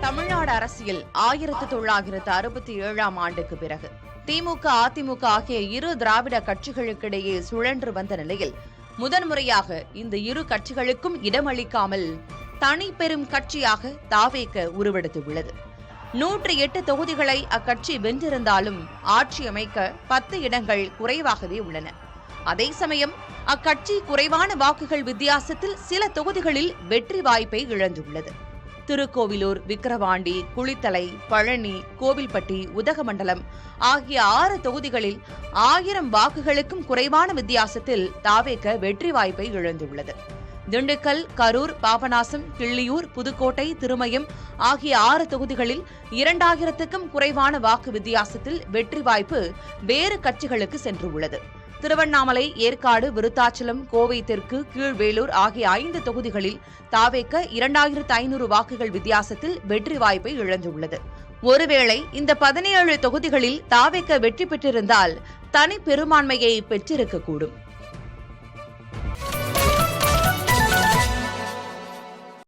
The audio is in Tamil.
தமிழ்நாடு அரசியல் 1967ஆம் ஆண்டுக்கு பிறகு திமுக, அதிமுக ஆகிய இரு திராவிட கட்சிகளுக்கிடையே சுழன்று வந்த நிலையில் முதன்முறையாக இந்த இரு கட்சிகளுக்கும் இடமளிக்காமல் தனி பெரும் கட்சியாக தாவேக உருவெடுத்துள்ளது. 108 தொகுதிகளை அக்கட்சி வென்றிருந்தாலும் ஆட்சி அமைக்க 10 இடங்கள் குறைவாகவே உள்ளன. அதே சமயம் அக்கட்சி குறைவான வாக்குகள் வித்தியாசத்தில் சில தொகுதிகளில் வெற்றி வாய்ப்பை இழந்துள்ளது. திருக்கோவிலூர், விக்கிரவாண்டி, குளித்தலை, பழனி, கோவில்பட்டி, உதகமண்டலம் ஆகிய 6 தொகுதிகளில் 1000 வாக்குகளுக்கும் குறைவான வித்தியாசத்தில் தாவேக வெற்றி வாய்ப்பை இழந்துள்ளது. திண்டுக்கல், கரூர், பாபநாசம், கிள்ளியூர், புதுக்கோட்டை, திருமயம் ஆகிய 6 தொகுதிகளில் 2000க்கும் குறைவான வாக்கு வித்தியாசத்தில் வெற்றி வாய்ப்பு வேறு கட்சிகளுக்கு சென்றுள்ளது. திருவண்ணாமலை, ஏற்காடு, விருத்தாச்சலம், கோவை தெற்கு, கீழ்வேலூர் ஆகிய 5 தொகுதிகளில் தாவேக 2500 வாக்குகள் வித்தியாசத்தில் வெற்றி வாய்ப்பை இழந்துள்ளது. ஒருவேளை இந்த 17 தொகுதிகளில் தாவேக வெற்றி பெற்றிருந்தால் தனி பெரும்பான்மையை பெற்றிருக்கக்கூடும்.